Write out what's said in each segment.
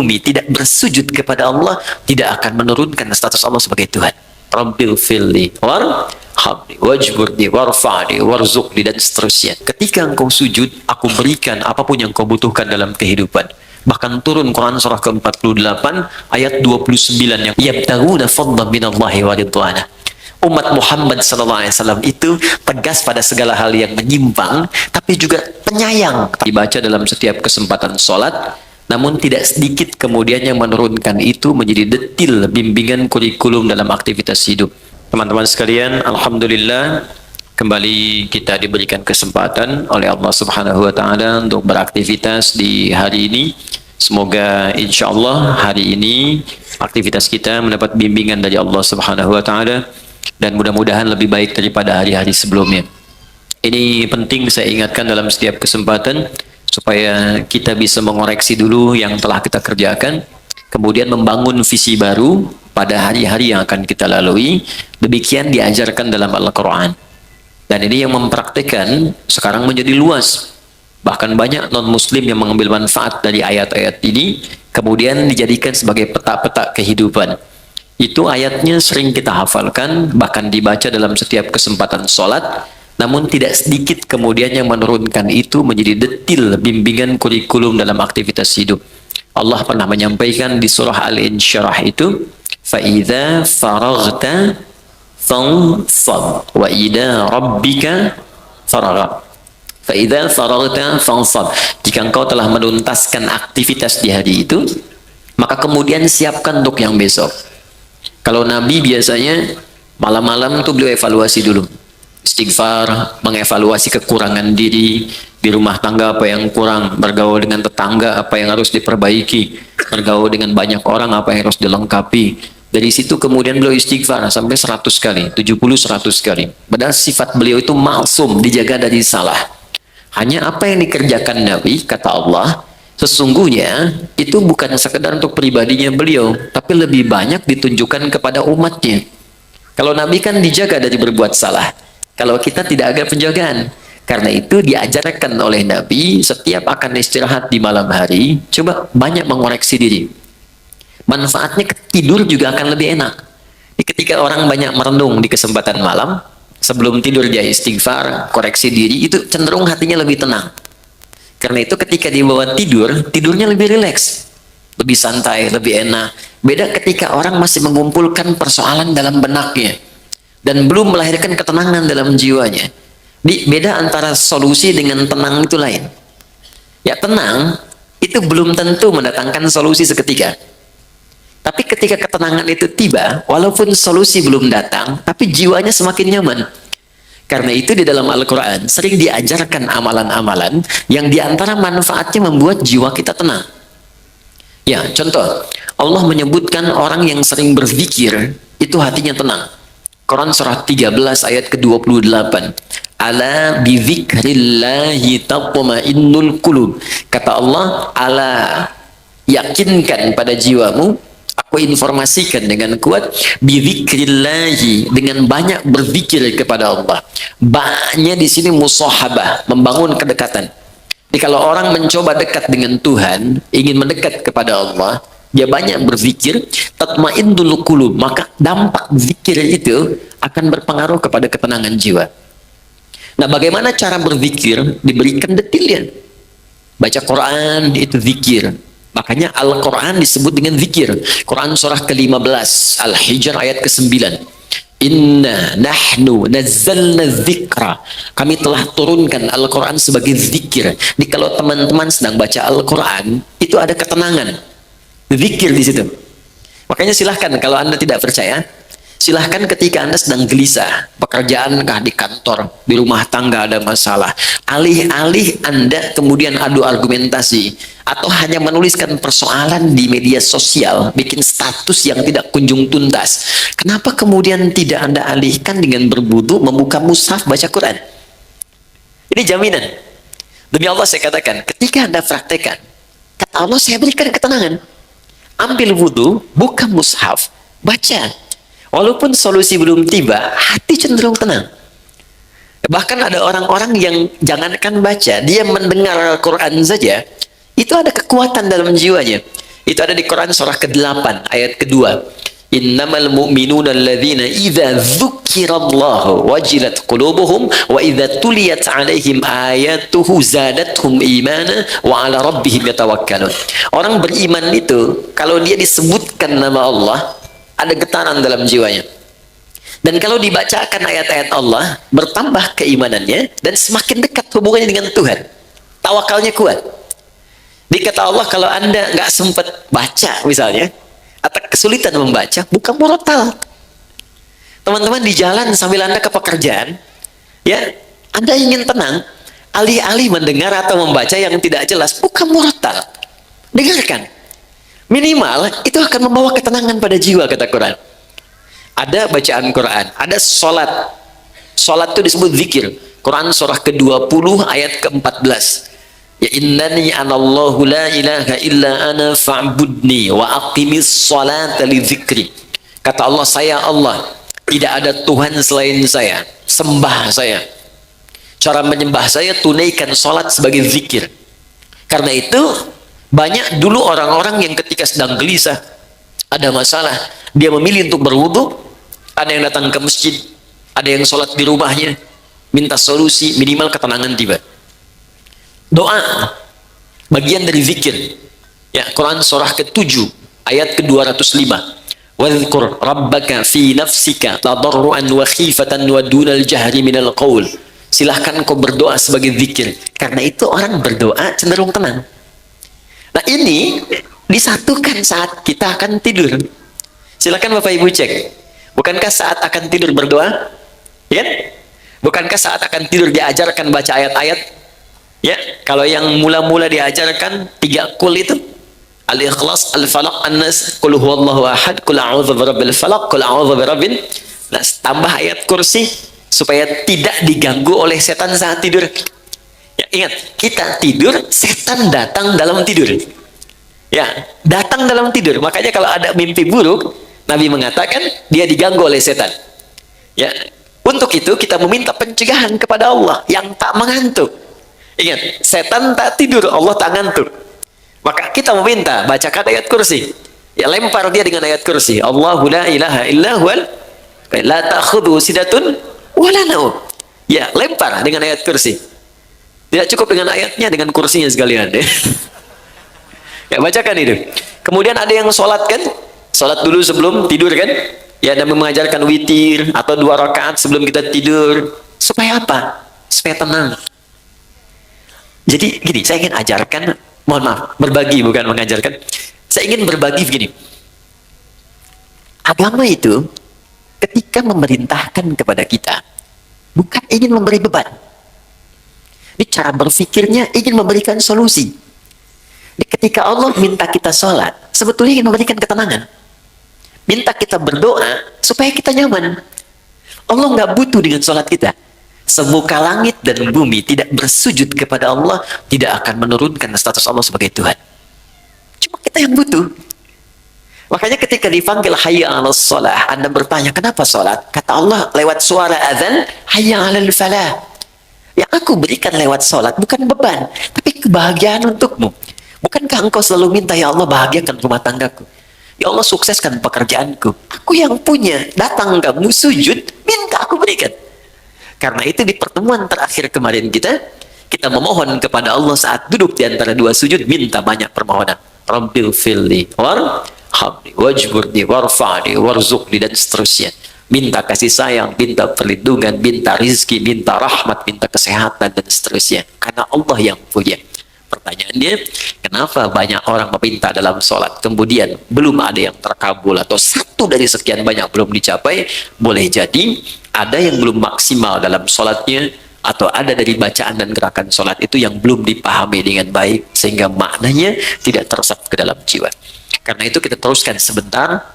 maklumi, tidak bersujud kepada Allah, tidak akan menurunkan status Allah sebagai Tuhan. Rabbil filli warhamni wajburni warfa'ni warzuqni, dan seterusnya. Ketika engkau sujud, aku berikan apapun yang kau butuhkan dalam kehidupan. Bahkan turun Quran surah ke-48 ayat 29 yang yabtaghuna fadlan minallahi wa ridwana. Umat Muhammad SAW itu tegas pada segala hal yang menyimpang, tapi juga penyayang. Dibaca dalam setiap kesempatan sholat, namun tidak sedikit kemudian yang menurunkan itu menjadi detil bimbingan kurikulum dalam aktivitas hidup. Teman-teman sekalian, alhamdulillah kembali kita diberikan kesempatan oleh Allah Subhanahu wa taala untuk beraktivitas di hari ini. Semoga insya Allah hari ini aktivitas kita mendapat bimbingan dari Allah Subhanahu wa taala, dan mudah-mudahan lebih baik daripada hari-hari sebelumnya. Ini penting saya ingatkan dalam setiap kesempatan, supaya kita bisa mengoreksi dulu yang telah kita kerjakan, kemudian membangun visi baru pada hari-hari yang akan kita lalui. Demikian diajarkan dalam Al-Quran. Dan ini yang mempraktikkan sekarang menjadi luas. Bahkan banyak non-muslim yang mengambil manfaat dari ayat-ayat ini, kemudian dijadikan sebagai peta-peta kehidupan. Itu ayatnya sering kita hafalkan, bahkan dibaca dalam setiap kesempatan sholat, namun tidak sedikit kemudian yang menurunkan itu menjadi detil bimbingan kurikulum dalam aktivitas hidup. Allah pernah menyampaikan di surah Al-Insyirah itu, فَإِذَا فَرَغْتَ فَانْصَبْ وَإِلَى رَبِّكَ فَرَغَبْ. فَإِذَا فَرَغْتَ فَانْصَبْ. Jika engkau telah menuntaskan aktivitas di hari itu, maka kemudian siapkan untuk yang besok. Kalau Nabi biasanya malam-malam itu beliau evaluasi dulu. Istighfar, mengevaluasi kekurangan diri, di rumah tangga apa yang kurang, bergaul dengan tetangga apa yang harus diperbaiki, bergaul dengan banyak orang apa yang harus dilengkapi. Dari situ kemudian beliau istighfar sampai 100 kali, 70-100 kali. Padahal sifat beliau itu maksum, dijaga dari salah. Hanya apa yang dikerjakan Nabi, kata Allah, sesungguhnya itu bukan sekedar untuk pribadinya beliau, tapi lebih banyak ditunjukkan kepada umatnya. Kalau Nabi kan dijaga dari berbuat salah, kalau kita tidak ada penjagaan. Karena itu diajarkan oleh Nabi setiap akan istirahat di malam hari, coba banyak mengoreksi diri. Manfaatnya tidur juga akan lebih enak. Ketika orang banyak merenung di kesempatan malam, sebelum tidur dia istighfar, koreksi diri, itu cenderung hatinya lebih tenang. Karena itu ketika dibawa tidur, tidurnya lebih rileks, lebih santai, lebih enak. Beda ketika orang masih mengumpulkan persoalan dalam benaknya dan belum melahirkan ketenangan dalam jiwanya. Beda antara solusi dengan tenang itu lain. Ya, tenang itu belum tentu mendatangkan solusi seketika. Tapi ketika ketenangan itu tiba, walaupun solusi belum datang, tapi jiwanya semakin nyaman. Karena itu di dalam Al-Quran sering diajarkan amalan-amalan yang diantara manfaatnya membuat jiwa kita tenang. Ya, contoh, Allah menyebutkan orang yang sering berzikir itu hatinya tenang. Quran surah 13 ayat ke-28. Ala bizikrillahi tatma'innul qulub. Kata Allah, ala, yakinkan pada jiwamu, aku informasikan dengan kuat, bizikrillahi, dengan banyak berzikir kepada Allah. Banyak di sini musahabah, membangun kedekatan. Jadi kalau orang mencoba dekat dengan Tuhan, ingin mendekat kepada Allah, dia banyak berzikir, tatma'innul qulub, maka dampak zikir itu akan berpengaruh kepada ketenangan jiwa. Nah, bagaimana cara berzikir? Diberikan detilnya. Baca Quran itu zikir. Makanya Al-Quran disebut dengan zikir. Quran surah ke-15 Al-Hijr ayat ke-9. Inna nahnu nazzalna dzikra. Kami telah turunkan Al-Quran sebagai zikir. Jadi kalau teman-teman sedang baca Al-Quran, itu ada ketenangan. Zikir di situ. Makanya silahkan kalau Anda tidak percaya, silahkan ketika Anda sedang gelisah, pekerjaankah di kantor, di rumah tangga ada masalah, alih-alih Anda kemudian adu argumentasi, atau hanya menuliskan persoalan di media sosial, bikin status yang tidak kunjung tuntas, kenapa kemudian tidak Anda alihkan dengan berwudu, membuka mushaf, baca Quran? Ini jaminan. Demi Allah saya katakan, ketika Anda praktekkan, kata Allah saya berikan ketenangan. Ambil wudu, buka mushaf, baca. Walaupun solusi belum tiba, hati cenderung tenang. Bahkan ada orang-orang yang jangankan baca, dia mendengar Al-Quran saja, itu ada kekuatan dalam jiwanya. Itu ada di Quran surah ke-8 ayat kedua. Innamal mu'minuna alladzina idza dzukirallahu wajilat qulubuhum wa idza tuliyat 'alaihim ayatuhu zadatuhum imana wa 'ala rabbihim yatawakkalun. Orang beriman itu kalau dia disebutkan nama Allah ada getaran dalam jiwanya. Dan kalau dibacakan ayat-ayat Allah bertambah keimanannya dan semakin dekat hubungannya dengan Tuhan. Tawakalnya kuat. Dikata Allah kalau Anda nggak sempat baca misalnya atau kesulitan membaca, buka murotal. Teman-teman di jalan sambil Anda ke pekerjaan, ya, Anda ingin tenang, alih-alih mendengar atau membaca yang tidak jelas, buka murotal. Dengarkan. Minimal itu akan membawa ketenangan pada jiwa, kata Quran. Ada bacaan Quran, ada sholat. Sholat itu disebut zikir. Quran surah ke-20 ayat ke-14. Ya innani anallahu la ilaha illa ana fa'budni wa aqimis salata li dzikri. Kata Allah, saya Allah, tidak ada Tuhan selain saya, sembah saya. Cara menyembah saya, tunaikan salat sebagai zikir. Karena itu banyak dulu orang-orang yang ketika sedang gelisah, ada masalah, dia memilih untuk berwudu, ada yang datang ke masjid, ada yang sholat di rumahnya, minta solusi, minimal ketenangan tiba. Doa bagian dari zikir. Ya, Quran surah ke-7 ayat ke-205. Wadhkur rabbaka fi nafsika tadarruan wa khifatan wa dunal jahri minal qaul. Silahkan kau berdoa sebagai zikir. Karena itu orang berdoa cenderung tenang. Nah, ini disatukan saat kita akan tidur. Silakan Bapak Ibu cek. Bukankah saat akan tidur berdoa? Ya? Bukankah saat akan tidur diajarkan baca ayat-ayat? Ya, kalau yang mula-mula diajarkan 3 kul itu Al-Ikhlas, Al-Falaq, An-Nas, Qul huwallahu ahad, Qul a'udzu birabbil falaq, Qul a'udzu birabbin nas, tambah ayat kursi supaya tidak diganggu oleh setan saat tidur. Ya, ingat, kita tidur, setan datang dalam tidur. Ya, datang dalam tidur. Makanya kalau ada mimpi buruk, Nabi mengatakan dia diganggu oleh setan. Ya, untuk itu kita meminta pencegahan kepada Allah yang tak mengantuk. Ingat, setan tak tidur, Allah tak ngantuk. Maka kita meminta, bacakan ayat kursi. Ya, lempar dia dengan ayat kursi. Allahu la ilaha illa huwal la ta'khudhu sidatun wala naum. Ya, lempar dengan ayat kursi. Tidak cukup dengan ayatnya, dengan kursinya sekalian. Ya, bacakan itu. Kemudian ada yang sholat kan? Sholat dulu sebelum tidur kan? Ya, dan mengajarkan witir atau 2 rakaat sebelum kita tidur. Supaya apa? Supaya tenang. Jadi gini, saya ingin ajarkan, mohon maaf, berbagi bukan mengajarkan. Saya ingin berbagi begini. Agama itu ketika memerintahkan kepada kita, bukan ingin memberi beban. Ini cara berpikirnya ingin memberikan solusi. Ini ketika Allah minta kita sholat, sebetulnya ingin memberikan ketenangan. Minta kita berdoa supaya kita nyaman. Allah nggak butuh dengan sholat kita. Semuka langit dan bumi tidak bersujud kepada Allah, tidak akan menurunkan status Allah sebagai Tuhan. Cuma kita yang butuh. Makanya ketika dipanggil hayya 'alas shalah, Anda bertanya, kenapa sholat? Kata Allah lewat suara azan, hayya 'alal falah. Yang aku berikan lewat sholat bukan beban, tapi kebahagiaan untukmu. Bukankah engkau selalu minta, ya Allah bahagiakan rumah tanggaku, ya Allah sukseskan pekerjaanku. Aku yang punya, datang kamu sujud, minta aku berikan. Karena itu di pertemuan terakhir kemarin kita memohon kepada Allah saat duduk di antara 2 sujud, minta banyak permohonan. Rabbil filli warhamni wajburni warfa'ni warzuqni, dan seterusnya. Minta kasih sayang, minta perlindungan, minta rizki, minta rahmat, minta kesehatan, dan seterusnya. Karena Allah yang punya. Pertanyaannya, kenapa banyak orang meminta dalam sholat, kemudian belum ada yang terkabul, atau satu dari sekian banyak belum dicapai? Boleh jadi ada yang belum maksimal dalam sholatnya, atau ada dari bacaan dan gerakan sholat itu yang belum dipahami dengan baik, sehingga maknanya tidak teresap ke dalam jiwa. Karena itu kita teruskan sebentar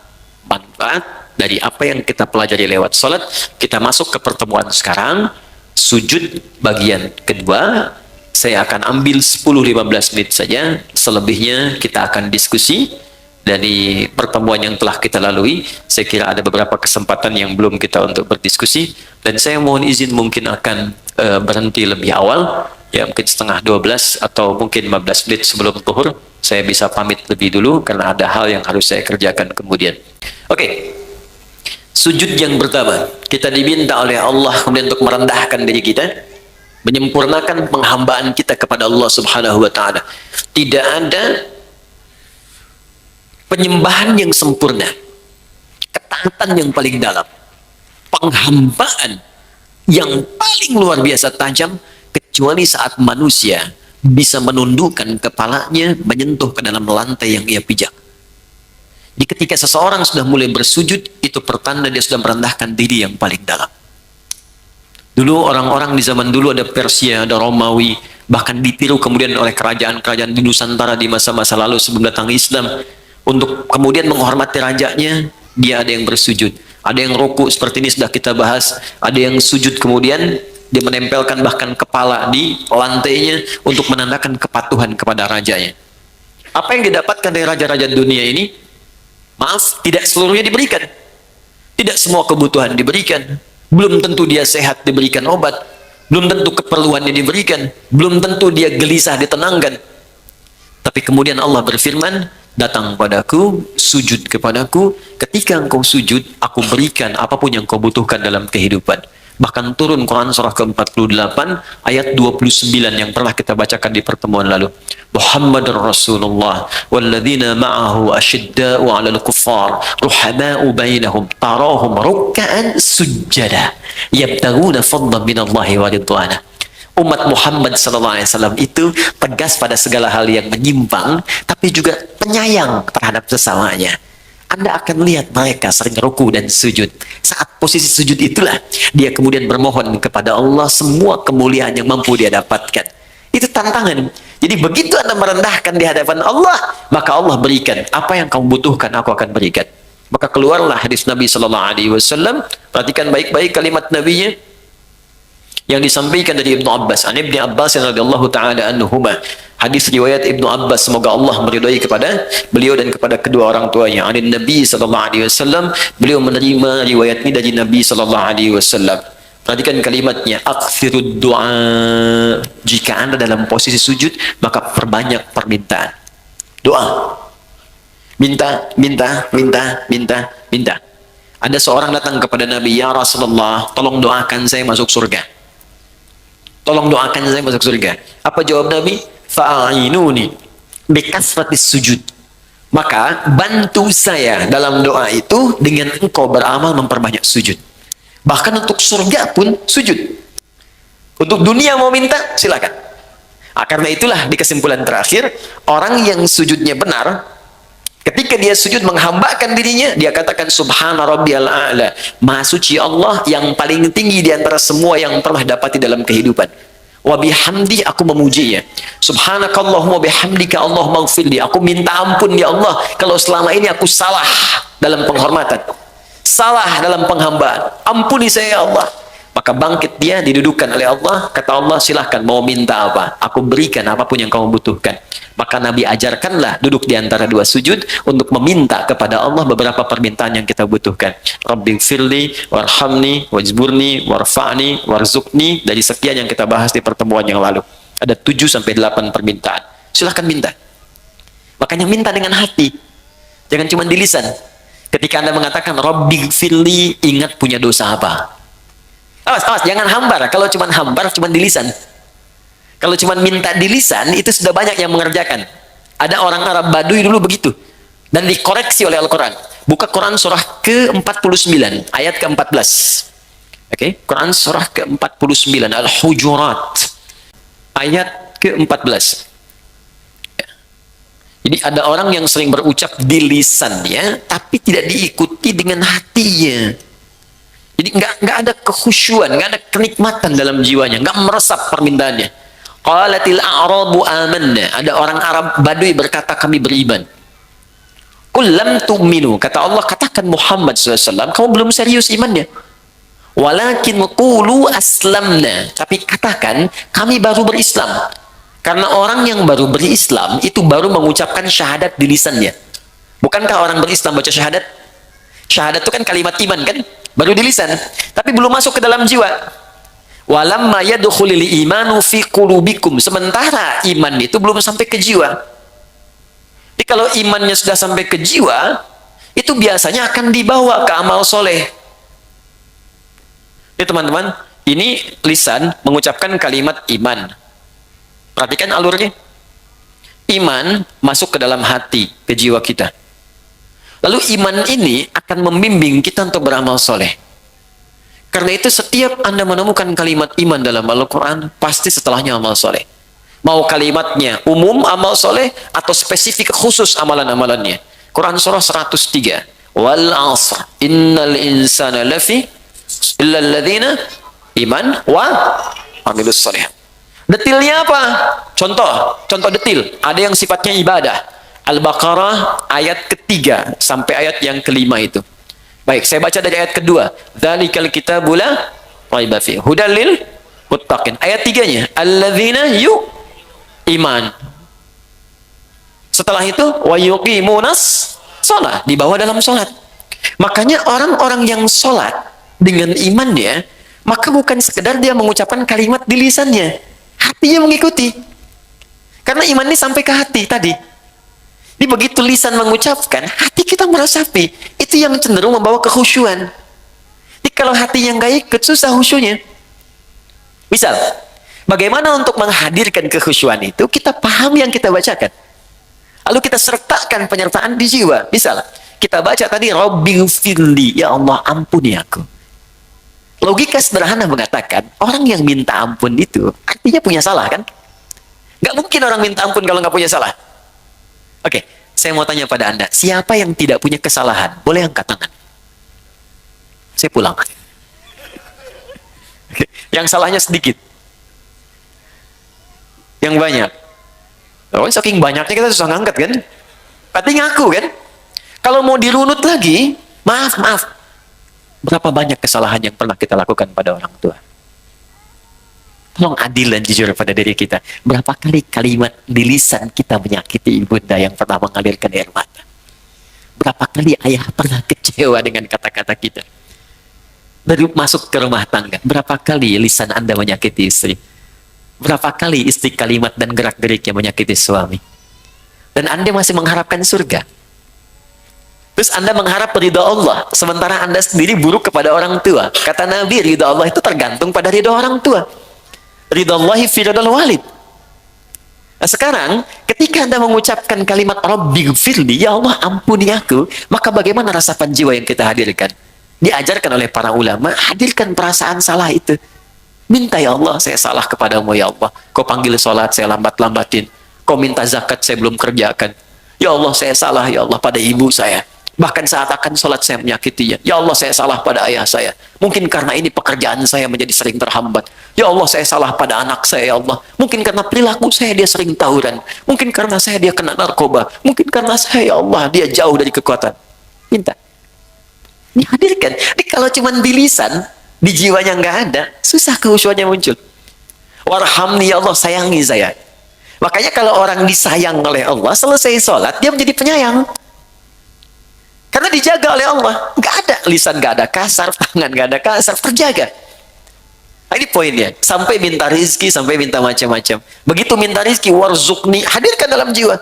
manfaat dari apa yang kita pelajari lewat sholat. Kita masuk ke pertemuan sekarang, sujud bagian kedua. Saya akan ambil 10-15 menit saja, selebihnya kita akan diskusi. Dari pertemuan yang telah kita lalui, saya kira ada beberapa kesempatan yang belum kita untuk berdiskusi, dan saya mohon izin mungkin akan berhenti lebih awal, Ya mungkin setengah 12 atau mungkin 15 menit sebelum zuhur saya bisa pamit lebih dulu karena ada hal yang harus saya kerjakan kemudian. Oke. Sujud yang pertama, kita diminta oleh Allah kemudian untuk merendahkan diri kita, menyempurnakan penghambaan kita kepada Allah Subhanahu wa taala. Tidak ada penyembahan yang sempurna, ketaatan yang paling dalam, penghambaan yang paling luar biasa tajam kecuali saat manusia bisa menundukkan kepalanya menyentuh ke dalam lantai yang ia pijak. Jadi ketika seseorang sudah mulai bersujud, itu pertanda dia sudah merendahkan diri yang paling dalam. Dulu orang-orang di zaman dulu ada Persia, ada Romawi, bahkan ditiru kemudian oleh kerajaan-kerajaan di Nusantara di masa-masa lalu sebelum datang Islam. Untuk kemudian menghormati rajanya, dia ada yang bersujud. Ada yang rukuk seperti ini sudah kita bahas. Ada yang sujud kemudian dia menempelkan bahkan kepala di lantainya untuk menandakan kepatuhan kepada rajanya. Apa yang didapatkan dari raja-raja dunia ini? Maaf, tidak seluruhnya diberikan. Tidak semua kebutuhan diberikan. Belum tentu dia sehat diberikan obat. Belum tentu keperluannya diberikan. Belum tentu dia gelisah ditenangkan. Tapi kemudian Allah berfirman, datang padaku, sujud kepadaku. Ketika engkau sujud, aku berikan apapun yang kau butuhkan dalam kehidupan. Bahkan turun Quran surah ke-48 ayat 29 yang pernah kita bacakan di pertemuan lalu. Muhammadur Rasulullah walladzina ma'ahu asyidda'u 'alal kuffar ruhama'u bainahum tarahum ruk'an sujjada yabtaguna fadlan minallahi wa ridwana. Umat Muhammad SAW itu tegas pada segala hal yang menyimpang, tapi juga penyayang terhadap sesamanya. Anda akan lihat mereka sering ruku dan sujud. Saat posisi sujud itulah dia kemudian bermohon kepada Allah semua kemuliaan yang mampu dia dapatkan. Itu tantangan. Jadi begitu Anda merendahkan di hadapan Allah, maka Allah berikan apa yang kamu butuhkan, aku akan berikan. Maka keluarlah hadis Nabi Sallallahu Alaihi Wasallam. Perhatikan baik-baik kalimat Nabi-Nya yang disampaikan dari Ibnu Abbas. An Ibnu Abbas radhiyallahu taala anhuma. Hadis riwayat Ibnu Abbas, semoga Allah meridai kepada beliau dan kepada kedua orang tuanya. An Nabi sallallahu alaihi wasallam, beliau menerima riwayat ini dari Nabi sallallahu alaihi wasallam. Perhatikan kalimatnya, aktsirud du'a. Jika Anda dalam posisi sujud, maka perbanyak permintaan. Doa. Minta, minta, minta, minta, minta. Ada seorang datang kepada Nabi, ya Rasulullah, tolong doakan saya masuk surga. Tolong doakan saya masuk surga. Apa jawab Nabi? Fa'inuni bikasratis sujud. Maka bantu saya dalam doa itu dengan engkau beramal memperbanyak sujud. Bahkan untuk surga pun sujud. Untuk dunia mau minta, silakan. Karena itulah di kesimpulan terakhir, orang yang sujudnya benar, ketika dia sujud menghambakan dirinya, dia katakan subhana rabbiyal a'la. Maha suci Allah yang paling tinggi di antara semua yang pernah dapati dalam kehidupan. Wa bihamdi, aku memujinya. Subhanakallahumma bihamdika Allahumma ighfirli. Aku minta ampun ya Allah kalau selama ini aku salah dalam penghormatan, salah dalam penghambaan. Ampuni saya ya Allah. Maka bangkit dia, didudukkan oleh Allah. Kata Allah, silahkan mau minta apa, aku berikan apapun yang kamu butuhkan. Maka Nabi ajarkanlah duduk di antara dua sujud untuk meminta kepada Allah beberapa permintaan yang kita butuhkan. Rabbighfirli warhamni wajburni warfa'ni warzuqni. Dari sekian yang kita bahas di pertemuan yang lalu, ada 7-8 permintaan. Silahkan minta. Makanya minta dengan hati, jangan cuma di lisan. Ketika Anda mengatakan Rabbighfirli, ingat punya dosa apa. Awas, jangan hambar. Kalau cuma hambar, cuma di lisan. Kalau cuma minta di lisan, itu sudah banyak yang mengerjakan. Ada orang Arab Baduy dulu begitu. Dan dikoreksi oleh Al-Quran. Buka Quran surah ke-49, ayat ke-14. Oke, Quran surah ke-49, Al-Hujurat. Ayat ke-14. Jadi ada orang yang sering berucap di lisannya, tapi tidak diikuti dengan hatinya. Jadi nggak ada kekhusyuan, nggak ada kenikmatan dalam jiwanya, nggak meresap permintaannya. Qalatil a'rabu amanna. Ada orang Arab Baduy berkata kami beriman. Qul lam tu'minu. Kata Allah, katakan Muhammad SAW, kamu belum serius imannya. Walakin qulu aslamna. Tapi katakan kami baru berislam. Karena orang yang baru berislam itu baru mengucapkan syahadat di lisannya. Bukankah orang berislam baca syahadat? Syahadat itu kan kalimat iman kan? Baru di lisan, tapi belum masuk ke dalam jiwa. Walamma yadkhulul imanu fi qulubikum. Sementara iman itu belum sampai ke jiwa. Jadi kalau imannya sudah sampai ke jiwa, itu biasanya akan dibawa ke amal soleh. Ini teman-teman, ini lisan mengucapkan kalimat iman. Perhatikan alurnya. Iman masuk ke dalam hati, ke jiwa kita. Lalu iman ini akan membimbing kita untuk beramal soleh. Karena itu setiap Anda menemukan kalimat iman dalam Al-Quran, pasti setelahnya amal soleh. Mau kalimatnya umum amal soleh, atau spesifik khusus amalan-amalannya. Quran surah 103. Wal asr, innal insana lafi, illa alladhina iman wa amilus soleh. Detilnya apa? Contoh detil. Ada yang sifatnya ibadah. Al-Baqarah ayat ketiga sampai ayat yang kelima itu. Baik, saya baca dari ayat kedua. Dzalikal kitabu la raiba fihi hudal lil muttaqin. Ayat tiganya, alladzina iman. Setelah itu wa yuqimunas shalah, dibawa dalam salat. Makanya orang-orang yang salat dengan imannya, maka bukan sekedar dia mengucapkan kalimat di lisannya, hatinya mengikuti. Karena iman ini sampai ke hati tadi. Jadi begitu lisan mengucapkan, hati kita meresapi. Itu yang cenderung membawa kekhusyuan. Jadi kalau hatinya nggak ikut, susah khusyunya. Misal, bagaimana untuk menghadirkan kekhusyuan itu? Kita paham yang kita bacakan. Lalu kita sertakan penyertaan di jiwa. Misal, kita baca tadi, Rabbighfirli, ya Allah ampuni aku. Logika sederhana mengatakan, orang yang minta ampun itu artinya punya salah, kan? Nggak mungkin orang minta ampun kalau nggak punya salah. Oke, saya mau tanya pada Anda, siapa yang tidak punya kesalahan? Boleh angkat tangan. Saya pulang. Oke, yang salahnya sedikit. Yang banyak. Oh, saking banyaknya kita susah ngangkat, kan? Berarti ngaku, kan? Kalau mau dirunut lagi, maaf. Berapa banyak kesalahan yang pernah kita lakukan pada orang tua? Tolong adil dan jujur pada diri kita. Berapa kali kalimat di lisan kita menyakiti ibunda yang pernah mengalirkan air mata? Berapa kali ayah pernah kecewa dengan kata-kata kita? Baru masuk ke rumah tangga, berapa kali lisan Anda menyakiti istri? Berapa kali istri kalimat dan gerak-geriknya menyakiti suami? Dan Anda masih mengharapkan surga? Terus Anda mengharap ridha Allah, sementara Anda sendiri buruk kepada orang tua. Kata Nabi, ridha Allah itu tergantung pada ridha orang tua. Ridallahi fi ridal walid. Nah, sekarang ketika Anda mengucapkan kalimat Rabbighfirli, ya Allah ampuni aku, maka bagaimana rasapan jiwa yang kita hadirkan? Diajarkan oleh para ulama, hadirkan perasaan salah itu. Minta, ya Allah saya salah kepadamu, ya Allah. Kau panggil sholat saya lambat-lambatin, kau minta zakat saya belum kerjakan, ya Allah saya salah, ya Allah pada ibu saya. Bahkan saat akan sholat saya menyakitinya. Ya Allah saya salah pada ayah saya. Mungkin karena ini pekerjaan saya menjadi sering terhambat. Ya Allah saya salah pada anak saya, ya Allah. Mungkin karena perilaku saya dia sering tawuran. Mungkin karena saya dia kena narkoba. Mungkin karena saya, ya Allah, dia jauh dari kekuatan. Minta. Dihadirkan. Jadi kalau cuma di lisan, di jiwanya nggak ada, susah kekhusyuannya muncul. Warhamni, ya Allah sayangi saya. Makanya kalau orang disayang oleh Allah, selesai sholat dia menjadi penyayang. Karena dijaga oleh Allah. Nggak ada lisan, nggak ada kasar, tangan nggak ada kasar, terjaga. Nah, ini poinnya. Sampai minta rizki, sampai minta macam-macam. Begitu minta rizki, warzukni, hadirkan dalam jiwa.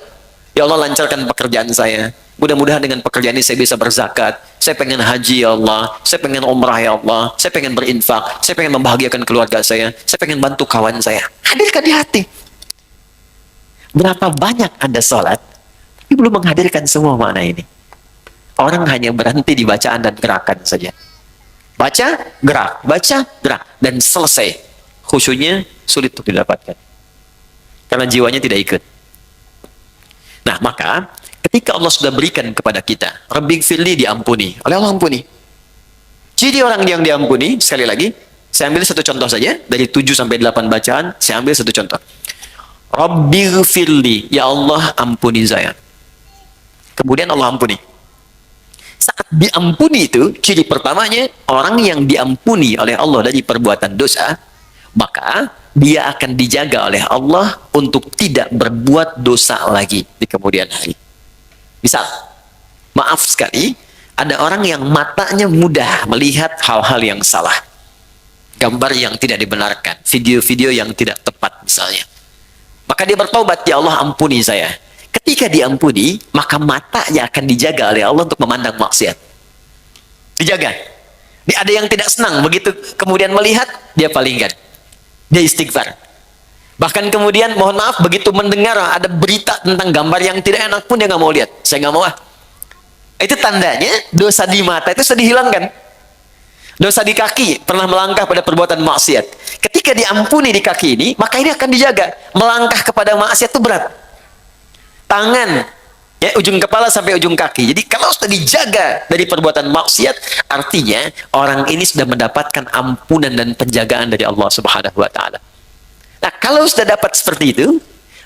Ya Allah lancarkan pekerjaan saya. Mudah-mudahan dengan pekerjaan ini saya bisa berzakat. Saya pengen haji, ya Allah. Saya pengen umrah, ya Allah. Saya pengen berinfak. Saya pengen membahagiakan keluarga saya. Saya pengen bantu kawan saya. Hadirkan di hati. Berapa banyak Anda sholat, tapi belum menghadirkan semua makna ini. Orang hanya berhenti di bacaan dan gerakan saja. Baca, gerak, dan selesai. Khusyunya sulit untuk didapatkan. Karena jiwanya tidak ikut. Nah, maka ketika Allah sudah berikan kepada kita, Rabbighfirli, diampuni. Oleh Allah ampuni. Jadi orang yang diampuni, sekali lagi, saya ambil satu contoh saja. Dari 7 sampai 8 bacaan, saya ambil satu contoh. Rabbighfirli, ya Allah ampuni saya. Kemudian Allah ampuni. Saat diampuni itu, ciri pertamanya, orang yang diampuni oleh Allah dari perbuatan dosa, maka dia akan dijaga oleh Allah untuk tidak berbuat dosa lagi di kemudian hari. Misal, maaf sekali, ada orang yang matanya mudah melihat hal-hal yang salah. gambar yang tidak dibenarkan, video-video yang tidak tepat misalnya. Maka dia bertobat, ya Allah ampuni saya. Ketika diampuni, maka matanya akan dijaga oleh Allah untuk memandang maksiat. Dijaga. Dia ada yang tidak senang, begitu kemudian melihat, dia palingkan. Dia istighfar. Bahkan kemudian, mohon maaf, begitu mendengar ada berita tentang gambar yang tidak enak pun dia nggak mau lihat. Saya nggak mau ah. Itu tandanya dosa di mata itu sudah dihilangkan. Dosa di kaki, pernah melangkah pada perbuatan maksiat. Ketika diampuni di kaki ini, maka ini akan dijaga. Melangkah kepada maksiat itu berat. Tangan, ya, ujung kepala sampai ujung kaki. Jadi kalau sudah dijaga dari perbuatan maksiat, artinya orang ini sudah mendapatkan ampunan dan penjagaan dari Allah Subhanahu wa taala. Nah, kalau sudah dapat seperti itu,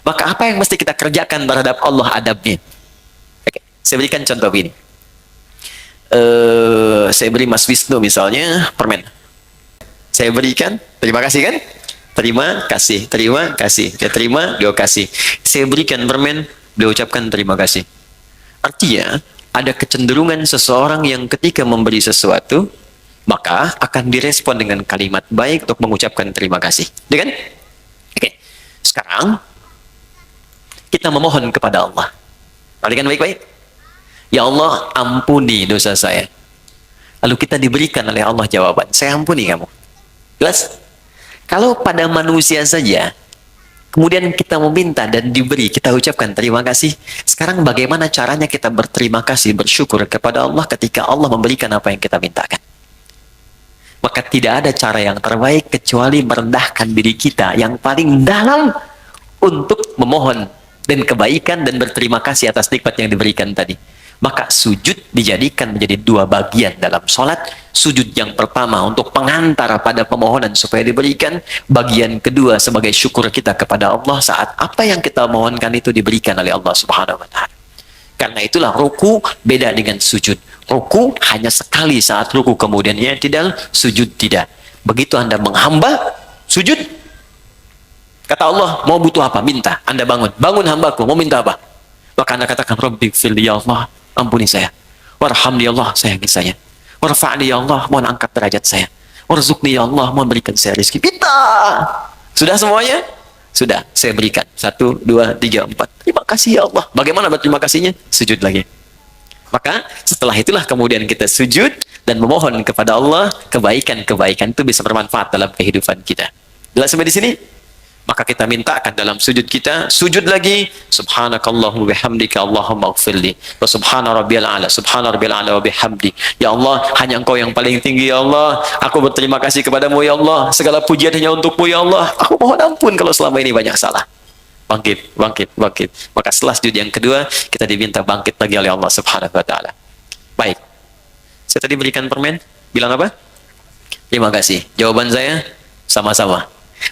maka apa yang mesti kita kerjakan terhadap Allah adabnya? Oke, saya berikan contoh ini. Saya beri Mas Wisnu misalnya permen. Saya berikan, terima kasih kan? Terima kasih, terima kasih. Dia terima, dia kasih. Saya berikan permen, dia ucapkan terima kasih. Artinya, ada kecenderungan seseorang yang ketika memberi sesuatu, maka akan direspon dengan kalimat baik untuk mengucapkan terima kasih. Ya kan? Oke. Sekarang, kita memohon kepada Allah. Perhatikan baik-baik. Ya Allah, ampuni dosa saya. Lalu kita diberikan oleh Allah jawaban, saya ampuni kamu. Jelas? Kalau pada manusia saja, kemudian kita meminta dan diberi, kita ucapkan terima kasih. Sekarang bagaimana caranya kita berterima kasih, bersyukur kepada Allah ketika Allah memberikan apa yang kita mintakan? Maka tidak ada cara yang terbaik kecuali merendahkan diri kita yang paling dalam untuk memohon dan kebaikan dan berterima kasih atas nikmat yang diberikan tadi. Maka sujud dijadikan menjadi dua bagian dalam sholat. Sujud yang pertama untuk pengantar pada pemohonan supaya diberikan. Bagian kedua sebagai syukur kita kepada Allah saat apa yang kita mohonkan itu diberikan oleh Allah Subhanahu wa taala. Karena itulah ruku beda dengan sujud. Ruku hanya sekali saat ruku, kemudian i'tidal, sujud tidak. Begitu Anda menghamba, sujud. Kata Allah, mau butuh apa? Minta. Anda bangun. Bangun hambaku, mau minta apa? Maka Anda katakan, Rabbi fil ya Allah, ampuni saya. Warhamni ya Allah, sayangi saya. Warfa'ni ya Allah, mohon angkat derajat saya. Warzuqni ya Allah, mohon berikan saya rezeki. Minta. Sudah semuanya? Sudah, saya berikan. 1, 2, 3, 4. Terima kasih ya Allah. Bagaimana berterima kasihnya? Sujud lagi. Maka setelah itulah kemudian kita sujud dan memohon kepada Allah, kebaikan-kebaikan itu bisa bermanfaat dalam kehidupan kita. Jelas sampai di sini? Maka kita mintakan dalam sujud kita, sujud lagi, subhanakallahumma bihamdika Allahumma ighfirli wa subhana rabbiyal a'la, subhana rabbiyal a'la wa bihamdi. Ya Allah, hanya Engkau yang paling tinggi ya Allah. Aku berterima kasih kepadamu ya Allah. Segala pujian hanya untukmu ya Allah. Aku mohon ampun kalau selama ini banyak salah. Bangkit, bangkit, bangkit. Maka setelah sujud yang kedua, kita diminta bangkit lagi oleh Allah Subhanahu wa taala. Baik. Saya tadi berikan permen, bilang apa? Terima kasih. Jawaban saya sama-sama.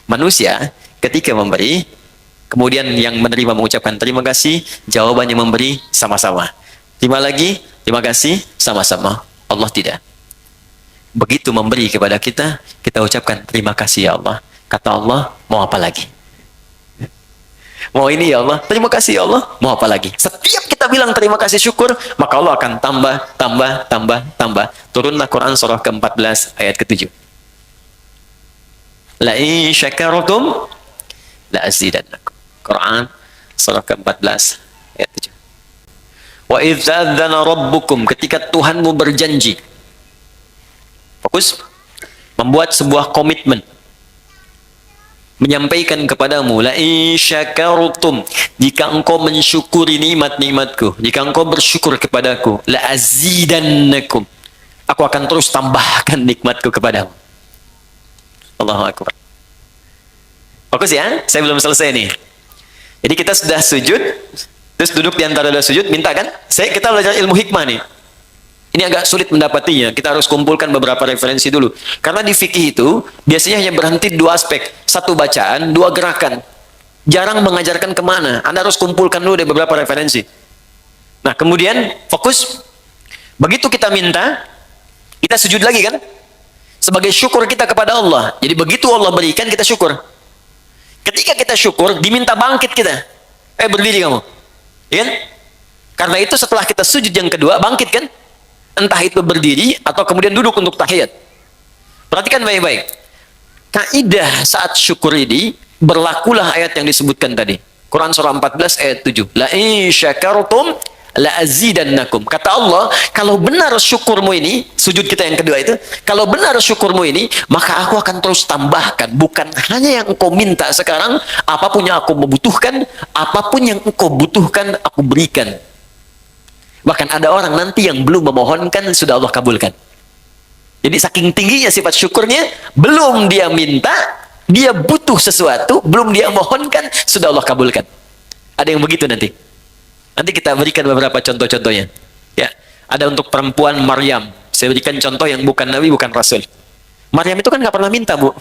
Manusia ketika memberi, kemudian yang menerima mengucapkan terima kasih, jawabannya memberi sama-sama. Terima lagi, terima kasih, sama-sama. Allah tidak. Begitu memberi kepada kita, kita ucapkan terima kasih ya Allah. Kata Allah, mau apa lagi? Mau ini ya Allah, terima kasih ya Allah, mau apa lagi? Setiap kita bilang terima kasih syukur, maka Allah akan tambah, tambah, tambah, tambah. Turunlah Quran surah ke-14 ayat ke-7. La in syakartum la azidannakum. Quran surah ke-14 ayat 7. Wa idz adzana rabbukum, ketika Tuhanmu berjanji. Fokus membuat sebuah komitmen. Menyampaikan kepadamu, la in syakartum, jika engkau mensyukuri nikmat-nikmatku, jika engkau bersyukur kepadaku, la azidannakum, aku akan terus tambahkan nikmatku kepadamu. Allahu akbar. Fokus ya, saya belum selesai nih. Jadi kita sudah sujud, terus duduk di antara dua sujud, minta kan? Kita belajar ilmu hikmah nih. Ini agak sulit mendapatinya. Kita harus kumpulkan beberapa referensi dulu. Karena di fikih itu biasanya hanya berhenti dua aspek, satu bacaan, dua gerakan. Jarang mengajarkan kemana. Anda harus kumpulkan dulu dari beberapa referensi. Nah kemudian fokus. Begitu kita minta, kita sujud lagi kan? Sebagai syukur kita kepada Allah. Jadi begitu Allah berikan, kita syukur. Ketika kita syukur, diminta bangkit kita. Berdiri kamu. Ya kan? Karena itu setelah kita sujud yang kedua, bangkit kan? Entah itu berdiri atau kemudian duduk untuk tahiyat. Perhatikan baik-baik. kaidah saat syukur ini berlakulah ayat yang disebutkan tadi. Quran surah 14 ayat 7. La in syakartum la azidannakum. Kata Allah, kalau benar syukurmu ini, sujud kita yang kedua itu, kalau benar syukurmu ini, maka aku akan terus tambahkan. Bukan hanya yang engkau minta sekarang, apapun yang aku membutuhkan, apapun yang engkau butuhkan, aku berikan. Bahkan ada orang nanti yang belum memohonkan, sudah Allah kabulkan. Jadi saking tingginya sifat syukurnya, belum dia minta, dia butuh sesuatu, belum dia mohonkan, sudah Allah kabulkan. Ada yang begitu nanti. Nanti kita berikan beberapa contoh-contohnya. Ya, ada untuk perempuan Maryam. Saya berikan contoh yang bukan Nabi, bukan Rasul. Maryam itu kan nggak pernah minta, Bu.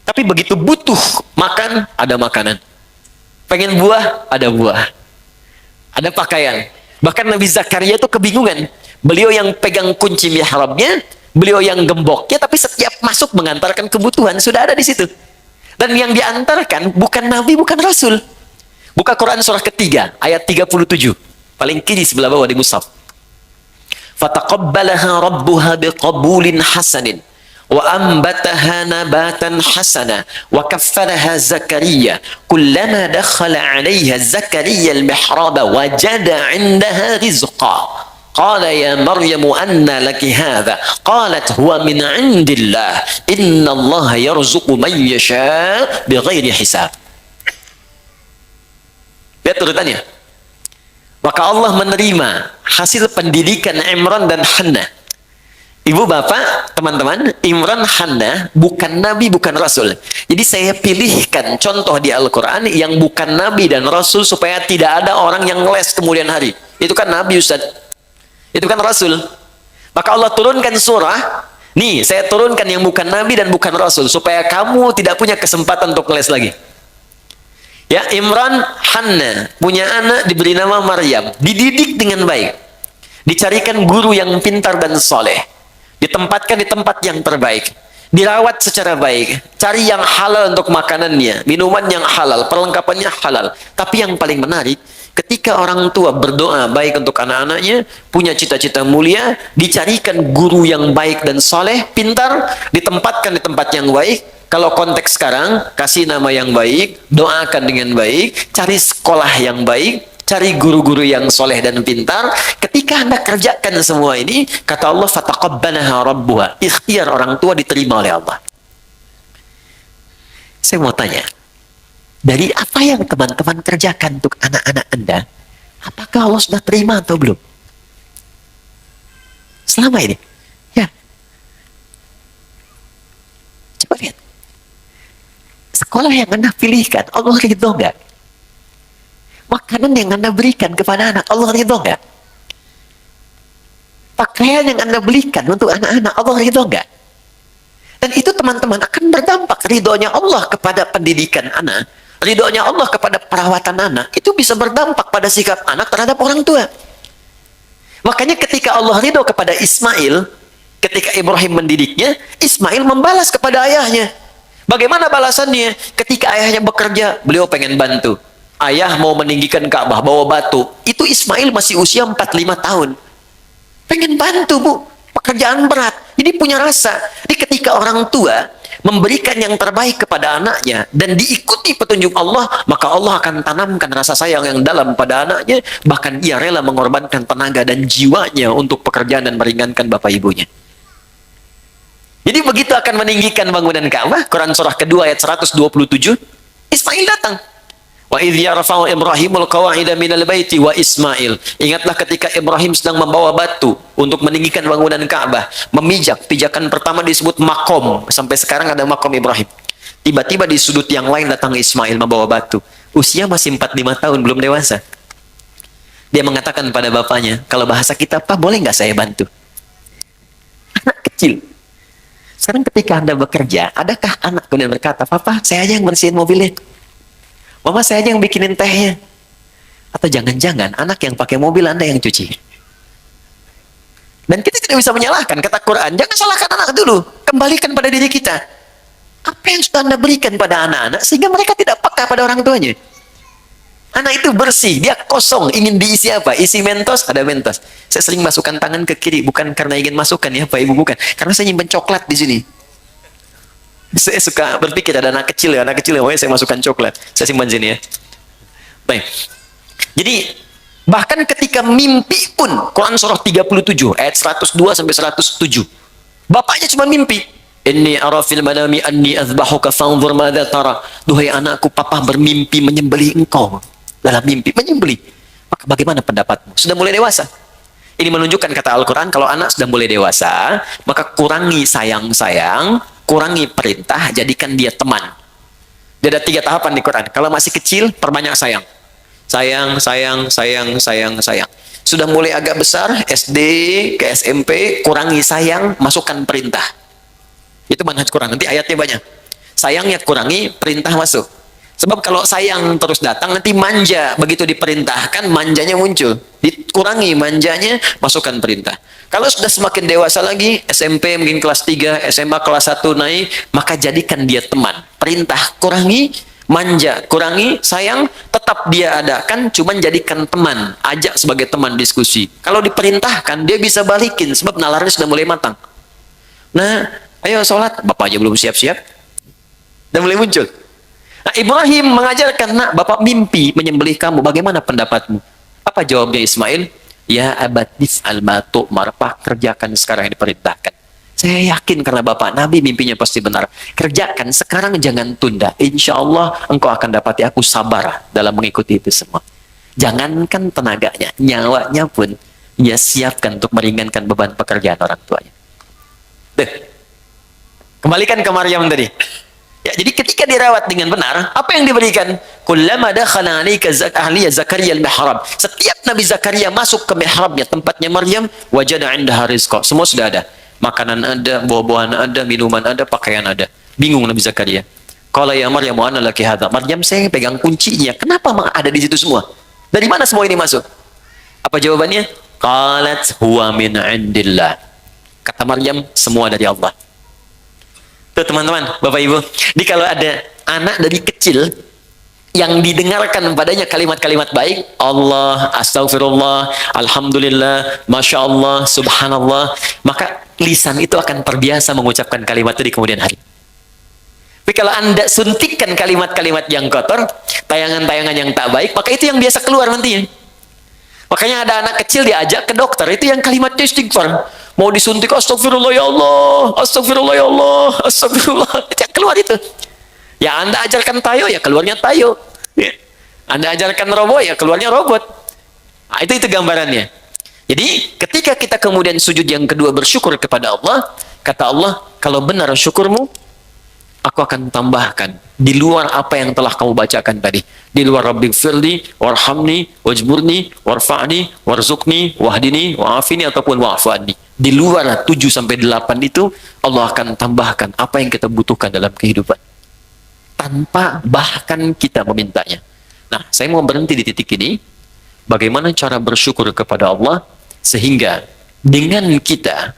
Tapi begitu butuh makan, ada makanan. Pengen buah, ada buah. Ada pakaian. Bahkan Nabi Zakaria itu kebingungan. Beliau yang pegang kunci mihrabnya, beliau yang gemboknya, tapi setiap masuk mengantarkan kebutuhan, sudah ada di situ. Dan yang diantarkan bukan Nabi, bukan Rasul. Buka Quran surah ketiga, ayat 37. Paling kiri sebelah bawah di mushaf. Fataqabbalaha rabbuha biqabulin hasanin. Wa ambataha nabatan hasana. Wa kaffaraha Zakaria. Kullama dakhala alaiha Zakaria al-mihraba wajada indaha rizqa. Qala ya Maryamu anna laki hadha. Qalat huwa min indillah. Inna Allah yarzuqu man yasha bighairi hisab. Lihat urutannya. Maka Allah menerima hasil pendidikan Imran dan Hannah. Ibu bapak, teman-teman, Imran, Hannah bukan Nabi, bukan Rasul. Jadi saya pilihkan contoh di Al-Quran yang bukan Nabi dan Rasul supaya tidak ada orang yang les kemudian hari. Itu kan Nabi, Ustaz. Itu kan Rasul. Maka Allah turunkan surah. Nih, saya turunkan yang bukan Nabi dan bukan Rasul supaya kamu tidak punya kesempatan untuk les lagi. Ya, Imran, Hannah punya anak diberi nama Maryam, dididik dengan baik, dicarikan guru yang pintar dan soleh, ditempatkan di tempat yang terbaik, dirawat secara baik, cari yang halal untuk makanannya, minuman yang halal, perlengkapannya halal. Tapi yang paling menarik, ketika orang tua berdoa baik untuk anak-anaknya, punya cita-cita mulia, dicarikan guru yang baik dan soleh, pintar, ditempatkan di tempat yang baik. Kalau konteks sekarang, kasih nama yang baik, doakan dengan baik, cari sekolah yang baik, cari guru-guru yang soleh dan pintar. Ketika Anda kerjakan semua ini, kata Allah, fataqabbalaha rabbuha. Ikhtiar orang tua diterima oleh Allah. Saya mau tanya, dari apa yang teman-teman kerjakan untuk anak-anak Anda, apakah Allah sudah terima atau belum? Selama ini. Ya. Coba lihat. Sekolah yang Anda pilihkan, Allah ridho nggak? Makanan yang Anda berikan kepada anak, Allah ridho nggak? Pakaian yang Anda belikan untuk anak-anak, Allah ridho nggak? Dan itu teman-teman akan berdampak. Ridhonya Allah kepada pendidikan anak, ridhonya Allah kepada perawatan anak, itu bisa berdampak pada sikap anak terhadap orang tua. Makanya ketika Allah ridho kepada Ismail, ketika Ibrahim mendidiknya, Ismail membalas kepada ayahnya. Bagaimana balasannya? Ketika ayahnya bekerja, beliau pengen bantu. Ayah mau meninggikan Ka'bah, bawa batu. Itu Ismail masih usia 45 tahun. Pengen bantu, Bu. Pekerjaan berat. Jadi punya rasa. Jadi ketika orang tua memberikan yang terbaik kepada anaknya dan diikuti petunjuk Allah, maka Allah akan tanamkan rasa sayang yang dalam pada anaknya. Bahkan ia rela mengorbankan tenaga dan jiwanya untuk pekerjaan dan meringankan bapak ibunya. Jadi begitu akan meninggikan bangunan Ka'bah, Quran surah kedua ayat 127, Ismail datang. Wa idh yarfa'u Ibrahimul qawa'ida minal baiti wa Ismail. Ingatlah ketika Ibrahim sedang membawa batu untuk meninggikan bangunan Ka'bah, memijak. Pijakan pertama disebut makom. Sampai sekarang ada makom Ibrahim. Tiba-tiba di sudut yang lain datang Ismail membawa batu. Usia masih 45 tahun, belum dewasa. Dia mengatakan pada bapaknya, kalau bahasa kita, Pak, boleh nggak saya bantu? Anak kecil. Sekarang ketika Anda bekerja, adakah anak kemudian berkata, Papa, saya aja yang bersihin mobilnya. Mama, saya aja yang bikinin tehnya. Atau jangan-jangan anak yang pakai mobil Anda yang cuci. Dan kita tidak bisa menyalahkan, kata Quran, jangan salahkan anak dulu. Kembalikan pada diri kita. Apa yang sudah Anda berikan pada anak-anak, sehingga mereka tidak peka pada orang tuanya. Anak itu bersih, dia kosong, ingin diisi apa? Isi Mentos, ada Mentos. Saya sering masukkan tangan ke kiri, bukan karena ingin masukkan ya Pak Ibu, bukan. Karena saya nyimpen coklat di sini. Saya suka berpikir ada anak kecil ya, pokoknya saya masukkan coklat. Saya simpan sini ya. Baik. Jadi bahkan ketika mimpi pun Quran surah 37 ayat 102 sampai 107. Bapaknya cuma mimpi. Inni ara fil manami anni azbahuka fanzur madza tara. Duhai anakku, papa bermimpi menyembelih engkau. Dalam mimpi menyembelih. Maka bagaimana pendapatmu? Sudah mulai dewasa. Ini menunjukkan kata Al-Quran, kalau anak sudah mulai dewasa, maka kurangi sayang-sayang, kurangi perintah, jadikan dia teman. Dia ada 3 tahapan di Quran. Kalau masih kecil, perbanyak sayang. Sayang, sayang, sayang, sayang, sayang. Sudah mulai agak besar, SD ke SMP, kurangi sayang, masukkan perintah. Itu manhaj Quran. Nanti ayatnya banyak. Sayangnya kurangi, perintah masuk. Sebab kalau sayang terus datang, nanti manja. Begitu diperintahkan, manjanya muncul. Dikurangi manjanya, masukkan perintah. Kalau sudah semakin dewasa lagi, SMP mungkin kelas 3, SMA kelas 1 naik, maka jadikan dia teman. Perintah kurangi, manja kurangi, sayang tetap dia adakan, cuman jadikan teman. Ajak sebagai teman diskusi. Kalau diperintahkan, dia bisa balikin. Sebab nalarnya sudah mulai matang. Nah, ayo sholat, bapak aja belum siap-siap. Dan mulai muncul. Nah, Ibrahim mengajarkan, nak, bapak mimpi menyembelih kamu, bagaimana pendapatmu? Apa jawabnya Ismail? Ya abadif al-matu marpah, kerjakan sekarang yang diperintahkan. Saya yakin karena bapak Nabi mimpinya pasti benar. Kerjakan sekarang, jangan tunda. Insya Allah engkau akan dapati aku sabar dalam mengikuti itu semua. Jangankan tenaganya, nyawanya pun ia siapkan untuk meringankan beban pekerjaan orang tuanya. Deh. Kembalikan ke Maryam tadi. Ya, jadi ketika dirawat dengan benar, apa yang diberikan? Kullama dakhala 'alaika ahliya Zakaria al-mihrab. Setiap Nabi Zakaria masuk ke mihrabnya, tempatnya Maryam, wajada 'indaha rizqa. Semua sudah ada. Makanan ada, buah-buahan ada, minuman ada, pakaian ada. Bingung Nabi Zakaria. Qala ya Maryam wa anna laki hadza. Maryam, saya pegang kuncinya. Kenapa ada di situ semua? Dari mana semua ini masuk? Apa jawabannya? Qalat huwa min 'indillah. Kata Maryam, semua dari Allah. Tuh teman-teman, Bapak Ibu. Jadi kalau ada anak dari kecil yang didengarkan padanya kalimat-kalimat baik, Allah, astagfirullah, alhamdulillah, masya Allah, subhanallah, maka lisan itu akan terbiasa mengucapkan kalimat itu di kemudian hari. Tapi kalau Anda suntikkan kalimat-kalimat yang kotor, tayangan-tayangan yang tak baik, maka itu yang biasa keluar nantinya. Makanya ada anak kecil diajak ke dokter, itu yang kalimatnya istighfar. Mau disuntik, astagfirullah ya Allah, astagfirullah ya Allah, astagfirullah. Ya, keluar itu. Ya Anda ajarkan tayo, ya keluarnya tayo. Ya. Anda ajarkan robot, ya keluarnya robot. Nah, itu gambarannya. Jadi ketika kita kemudian sujud yang kedua bersyukur kepada Allah, kata Allah, kalau benar syukurmu, aku akan tambahkan di luar apa yang telah kamu bacakan tadi. Di luar rabbighfirli warhamni wajburni warfa'ni warzuqni wahdini wa'afini ataupun wa'afani. Di luar 7 sampai 8 itu Allah akan tambahkan apa yang kita butuhkan dalam kehidupan. Tanpa bahkan kita memintanya. Nah, saya mau berhenti di titik ini. Bagaimana cara bersyukur kepada Allah sehingga dengan kita,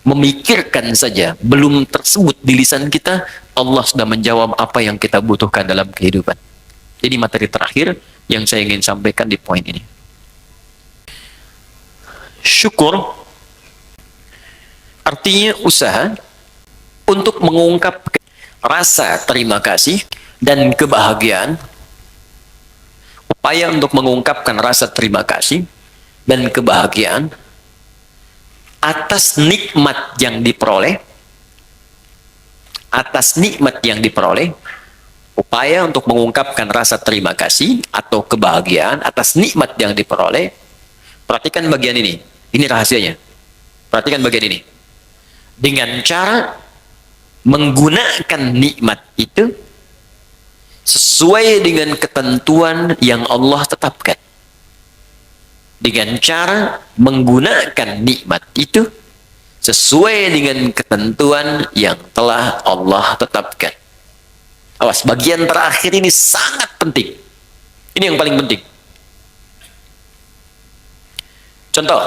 memikirkan saja, belum tersebut di lisan kita, Allah sudah menjawab apa yang kita butuhkan dalam kehidupan. Jadi materi terakhir yang saya ingin sampaikan di poin ini. Syukur artinya usaha untuk mengungkap rasa terima kasih dan kebahagiaan, upaya untuk mengungkapkan rasa terima kasih dan kebahagiaan atas nikmat yang diperoleh, upaya untuk mengungkapkan rasa terima kasih atau kebahagiaan atas nikmat yang diperoleh. Perhatikan bagian ini rahasianya. Perhatikan bagian ini. Dengan cara menggunakan nikmat itu sesuai dengan ketentuan yang Allah tetapkan. Dengan cara menggunakan nikmat itu sesuai dengan ketentuan yang telah Allah tetapkan. Awas, bagian terakhir ini sangat penting. Ini yang paling penting. Contoh.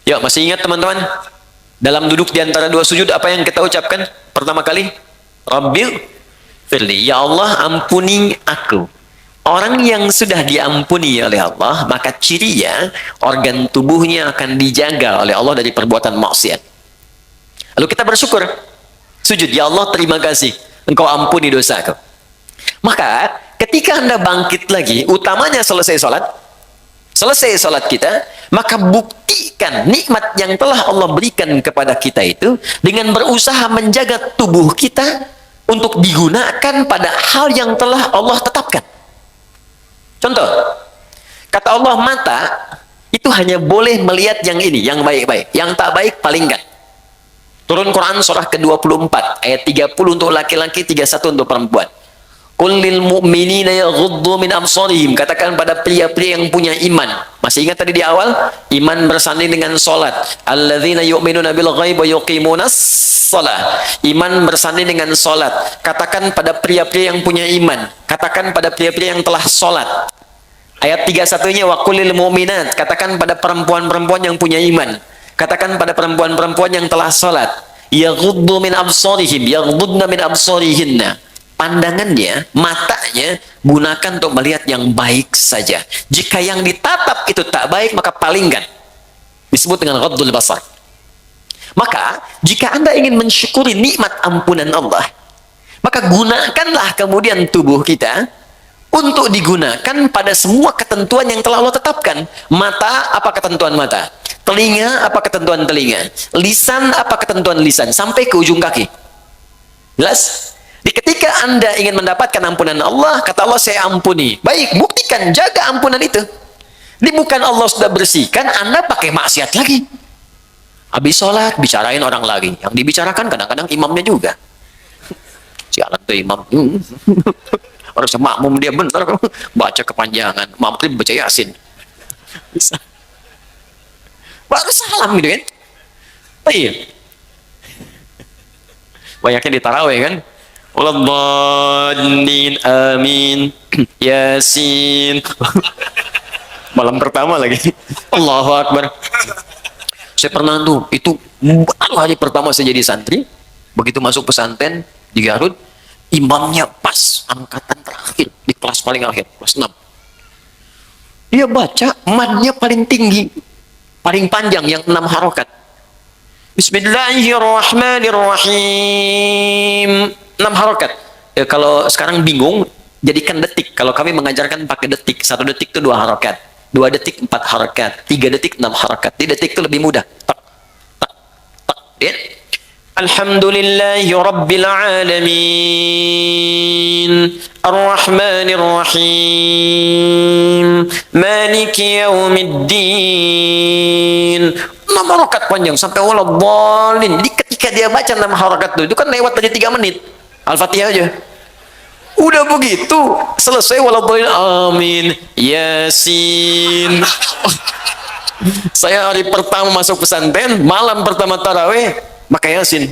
Yuk, masih ingat teman-teman? Dalam duduk di antara dua sujud, apa yang kita ucapkan pertama kali? Rabbil firli, ya Allah ampuni aku. Orang yang sudah diampuni oleh Allah, maka cirinya organ tubuhnya akan dijaga oleh Allah dari perbuatan maksiat. Lalu kita bersyukur. Sujud, ya Allah terima kasih, Engkau ampuni dosaku. Maka ketika Anda bangkit lagi, utamanya selesai sholat kita, maka buktikan nikmat yang telah Allah berikan kepada kita itu dengan berusaha menjaga tubuh kita untuk digunakan pada hal yang telah Allah tetapkan. Contoh, kata Allah, mata itu hanya boleh melihat yang ini, yang baik-baik. Yang tak baik palingkan. Turun Quran surah ke-24 ayat 30 untuk laki-laki, 31 untuk perempuan. Qul lil mu'minina yaghuddu min absarihim. Katakan pada pria-pria yang punya iman. Masih ingat tadi di awal? Iman bersanding dengan salat. Alladzina yu'minuna bil ghaib wa yuqimunas shalah. Iman bersanding dengan salat. Katakan pada pria-pria yang punya iman. Katakan pada pria-pria yang telah salat. Ayat 31-nya wa qul lil mu'minat. Katakan pada perempuan-perempuan yang punya iman. Katakan pada perempuan-perempuan yang telah salat, yaghuddu min absarihim, yaghuddna min absarihinna. Pandangannya, matanya gunakan untuk melihat yang baik saja. Jika yang ditatap itu tak baik, maka palingkan. Disebut dengan ghaddul basar. Maka, jika Anda ingin mensyukuri nikmat ampunan Allah, maka gunakanlah kemudian tubuh kita untuk digunakan pada semua ketentuan yang telah Allah tetapkan. Mata, apa ketentuan mata? Telinga, apa ketentuan telinga? Lisan, apa ketentuan lisan? Sampai ke ujung kaki. Jelas? Di ketika Anda ingin mendapatkan ampunan Allah, kata Allah, saya ampuni. Baik, buktikan, jaga ampunan itu. Ini bukan Allah sudah bersihkan, Anda pakai maksiat lagi. Habis sholat, bicarain orang lagi. Yang dibicarakan kadang-kadang imamnya juga. Sialan tuh imam. Harusnya makmum dia benar. Baca kepanjangan. Maghrib baca Yasin. Bisa. Baru salam gitu kan. Iya. Banyaknya di tarawih kan. Waladhdallin amin. Yasin. Malam pertama lagi. Allahu Akbar. Saya pernah tuh, itu baru hari pertama saya jadi santri. Begitu masuk pesantren di Garut, imamnya pas angkatan terakhir di kelas paling akhir, kelas 6. Dia baca madnya paling tinggi, paling panjang, yang 6 harokat. Bismillahirrahmanirrahim. 6 harokat. Ya, kalau sekarang bingung, jadikan detik. Kalau kami mengajarkan pakai detik, 1 detik itu 2 harokat, 2 detik 4 harokat, 3 detik 6 harokat. Di detik itu lebih mudah. Tak, tak, tak. Ya. Alhamdulillahi Rabbil Alamin, Ar-Rahmanir Rahim, Maliki Yaumiddin. 6 harokat panjang sampai waladhdallin. Jadi ketika dia baca 6 harokat itu kan lewat tadi 3 menit. Al-Fatihah aja. Udah begitu selesai waladhdallin amin, Yasin. Saya hari pertama masuk pesantren, malam pertama tarawih, maka Yasin.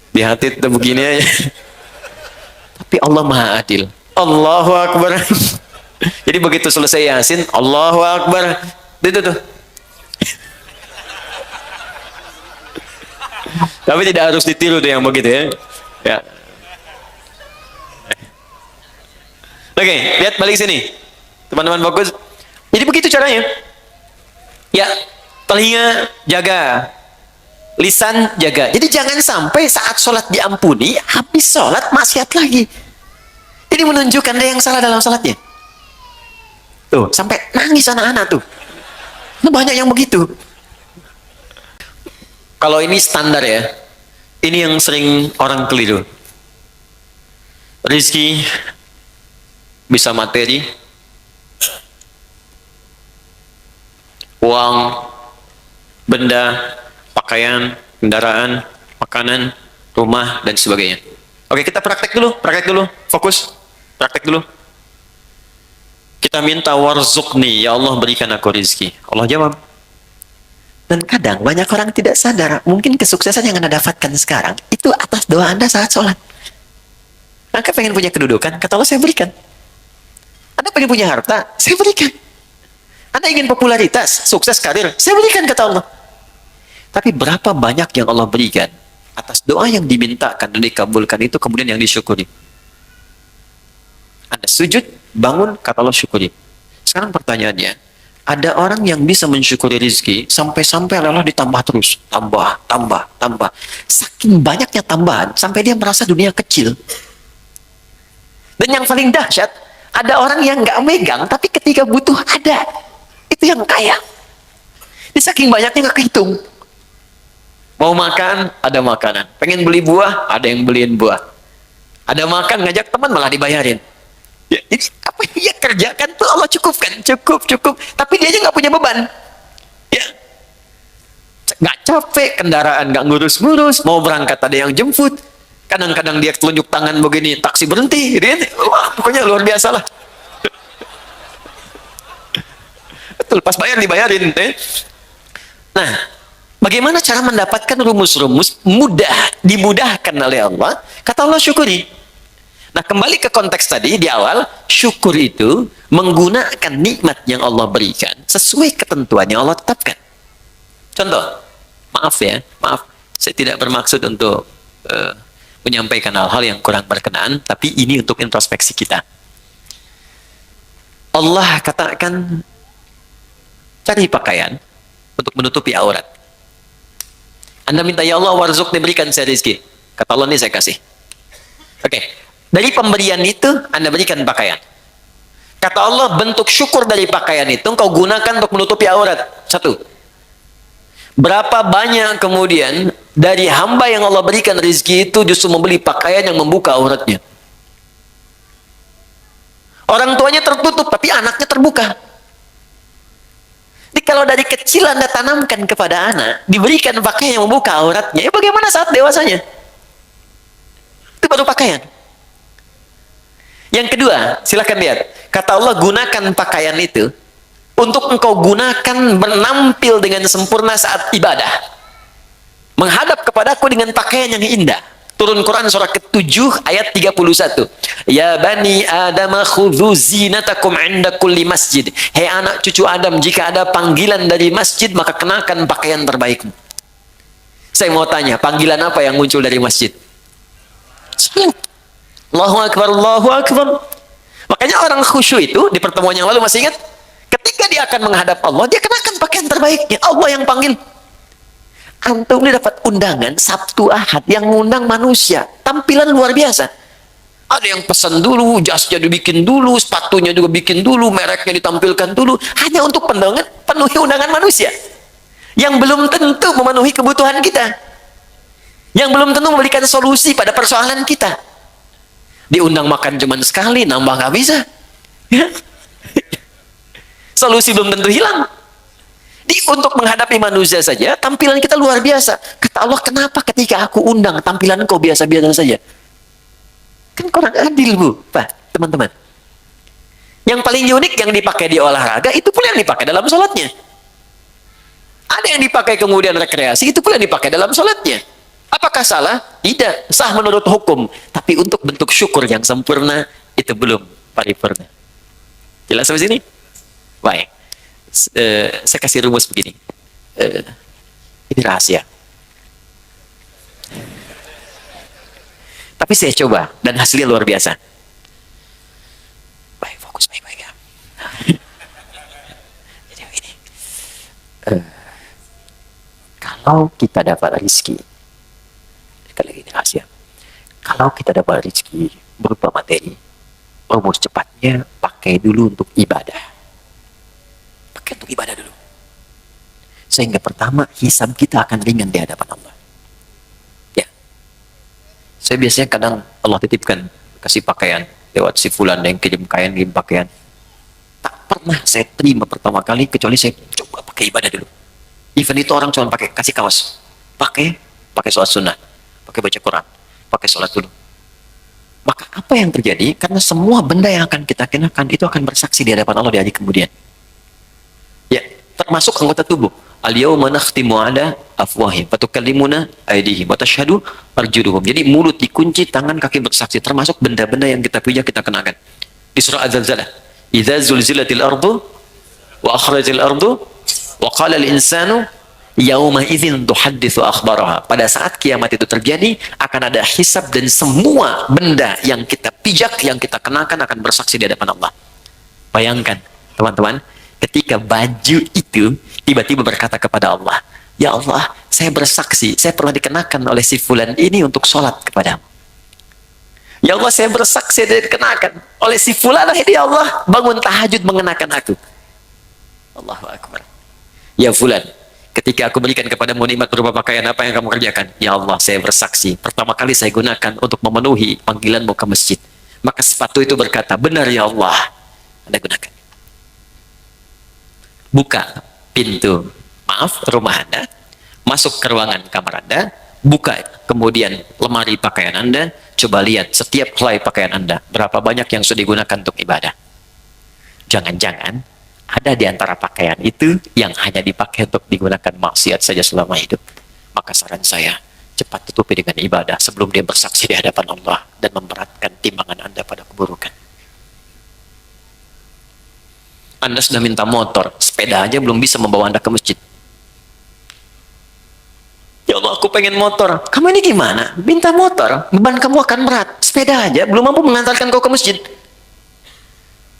Di hati itu begini aja. Tapi Allah Maha Adil. Allahu Akbar. Jadi begitu selesai Yasin, Allahu Akbar. Itu tuh. Tapi tidak harus ditiru tuh yang begitu ya. Ya. Oke, lihat balik sini. Teman-teman fokus. Jadi begitu caranya. Ya, telinga jaga, lisan jaga. Jadi jangan sampai saat sholat diampuni, habis sholat maksiat lagi. Ini menunjukkan ada yang salah dalam sholatnya. Tuh, sampai nangis anak-anak tuh. Nah, banyak yang begitu. Kalau ini standar ya. Ini yang sering orang keliru. Rizki bisa materi, uang, benda, pakaian, kendaraan, makanan, rumah, dan sebagainya. Oke, kita praktek dulu, fokus, praktek dulu. Kita minta warzuqni, ya Allah berikan aku rizki. Allah jawab. Dan kadang banyak orang tidak sadar, mungkin kesuksesan yang Anda dapatkan sekarang, itu atas doa Anda saat sholat. Maka pengen punya kedudukan, kata Allah saya berikan. Anda pengen punya harta, saya berikan. Anda ingin popularitas, sukses karir, saya berikan, kata Allah. Tapi berapa banyak yang Allah berikan atas doa yang dimintakan dan dikabulkan itu kemudian yang disyukuri. Anda sujud, bangun, kata Allah syukuri. Sekarang pertanyaannya, Ada orang yang bisa mensyukuri rezeki sampai-sampai lelah ditambah terus, tambah, tambah, tambah. Saking banyaknya tambahan sampai dia merasa dunia kecil. Dan yang paling dahsyat, ada orang yang nggak megang tapi ketika butuh ada. Itu yang kaya. Di saking banyaknya nggak kehitung. Mau makan, ada makanan. Pengen beli buah, ada yang beliin buah. Ada makan, ngajak teman malah dibayarin. Ya, ini apa yang dia kerjakan tuh Allah cukupkan, cukup. Tapi dia aja nggak punya beban. Ya, nggak capek, kendaraan nggak ngurus-ngurus, mau berangkat ada yang jemput. Kadang-kadang dia telunjuk tangan begini, taksi berhenti. Wah, pokoknya luar biasa lah. Betul, pas bayar dibayarin. Nah, bagaimana cara mendapatkan rumus-rumus mudah, dimudahkan oleh Allah? Kata Allah, syukuri. Nah, kembali ke konteks tadi di awal, syukur itu menggunakan nikmat yang Allah berikan sesuai ketentuan yang Allah tetapkan. Contoh, maaf, saya tidak bermaksud untuk menyampaikan hal-hal yang kurang berkenaan, tapi ini untuk introspeksi kita. Allah katakan, cari pakaian untuk menutupi aurat. Anda minta, ya Allah, warzuk, diberikan saya rezeki. Kata Allah, ini saya kasih. Oke. Dari pemberian itu, Anda berikan pakaian. Kata Allah, bentuk syukur dari pakaian itu, engkau gunakan untuk menutupi aurat. Satu. Berapa banyak kemudian, dari hamba yang Allah berikan rezeki itu, justru membeli pakaian yang membuka auratnya. Orang tuanya tertutup, tapi anaknya terbuka. Jadi kalau dari kecil Anda tanamkan kepada anak, diberikan pakaian yang membuka auratnya, bagaimana saat dewasanya? Itu baru pakaian. Yang kedua, silakan lihat. Kata Allah, gunakan pakaian itu untuk engkau gunakan menampil dengan sempurna saat ibadah. Menghadap kepadaku dengan pakaian yang indah. Turun Quran surah ke-7 ayat 31. Ya bani Adam khudhu zinatakum 'inda kulli masjid. Hei anak cucu Adam, jika ada panggilan dari masjid, maka kenakan pakaian terbaikmu. Saya mau tanya, panggilan apa yang muncul dari masjid? Allahu Akbar, Allahu Akbar. Makanya orang khusyuk itu di pertemuan yang lalu, masih ingat? Ketika dia akan menghadap Allah, dia kenakan pakaian terbaiknya. Allah yang panggil. Antum ini dapat undangan Sabtu Ahad yang mengundang manusia. Tampilan luar biasa. Ada yang pesan dulu, jasnya dibikin dulu, sepatunya juga bikin dulu, mereknya ditampilkan dulu. Hanya untuk penuhi undangan manusia. Yang belum tentu memenuhi kebutuhan kita. Yang belum tentu memberikan solusi pada persoalan kita. Diundang makan cuman sekali, nambah nggak bisa. Ya. Solusi belum tentu hilang. Untuk menghadapi manusia saja, tampilan kita luar biasa. Kata Allah, kenapa ketika aku undang, tampilan kau biasa-biasa saja? Kan kurang adil, Bu, Pak, teman-teman. Yang paling unik yang dipakai di olahraga, itu pula yang dipakai dalam sholatnya. Ada yang dipakai kemudian rekreasi, itu pula yang dipakai dalam sholatnya. Apakah salah? Tidak. Sah menurut hukum. Tapi untuk bentuk syukur yang sempurna, itu belum paripurna. Jelas sampai sini? Baik. Saya kasih rumus begini. Ini rahasia. Tapi saya coba, dan hasilnya luar biasa. Baik, fokus baik-baik ya. Jadi begini. Kalau kita dapat rezeki, sekali lagi ini rahasia. Kalau kita dapat rezeki berupa materi, rumus cepatnya pakai dulu untuk ibadah. Pakai untuk ibadah dulu. Sehingga pertama, hisab kita akan ringan di hadapan Allah. Ya. Saya biasanya kadang Allah titipkan, kasih pakaian lewat si fulan yang kirim pakaian. Tak pernah saya terima pertama kali, kecuali saya coba pakai ibadah dulu. Even itu orang cuma pakai, kasih kaos. Pakai sholat sunnah. Pakai baca Quran, pakai sholat dulu. Maka apa yang terjadi? Karena semua benda yang akan kita kenakan itu akan bersaksi di hadapan Allah di hari kemudian. Ya, termasuk anggota tubuh. Al-yawma nakhtimu ala afwahim wa tukallimuna aydihim wa tashhadu arjuluhum. Jadi mulut dikunci, tangan kaki bersaksi, termasuk benda-benda yang kita punya kita kenakan. Di surah Az-Zalzalah, idza zulzilatil ardu wa akhrajatil ardu wa qala al-insanu yauma idzin tuhadditsu akhbaraha. Pada saat kiamat itu terjadi, akan ada hisab dan semua benda yang kita pijak, yang kita kenakan akan bersaksi di hadapan Allah. Bayangkan, teman-teman, ketika baju itu tiba-tiba berkata kepada Allah, ya Allah, saya bersaksi, saya pernah dikenakan oleh si fulan ini untuk sholat kepadamu. Ya Allah, saya bersaksi dan dikenakan oleh si fulan ini, ya Allah, bangun tahajud mengenakan aku. Allahu Akbar. Ya fulan, ketika aku berikan kepadamu nikmat berupa pakaian, apa yang kamu kerjakan? Ya Allah, saya bersaksi, pertama kali saya gunakan untuk memenuhi panggilanmu ke masjid. Maka sepatu itu berkata, benar ya Allah, Anda gunakan. Buka pintu, maaf, rumah Anda, masuk ke ruangan kamar Anda, buka kemudian lemari pakaian Anda, coba lihat setiap helai pakaian Anda, berapa banyak yang sudah digunakan untuk ibadah. Jangan-jangan ada di antara pakaian itu yang hanya dipakai untuk digunakan maksiat saja selama hidup. Maka saran saya, cepat tutupi dengan ibadah sebelum dia bersaksi di hadapan Allah dan memberatkan timbangan Anda pada keburukan. Anda sudah minta motor, sepeda aja belum bisa membawa Anda ke masjid. Ya Allah, aku pengen motor. Kamu ini gimana? Minta motor, beban kamu akan berat. Sepeda aja belum mampu mengantarkan kau ke masjid.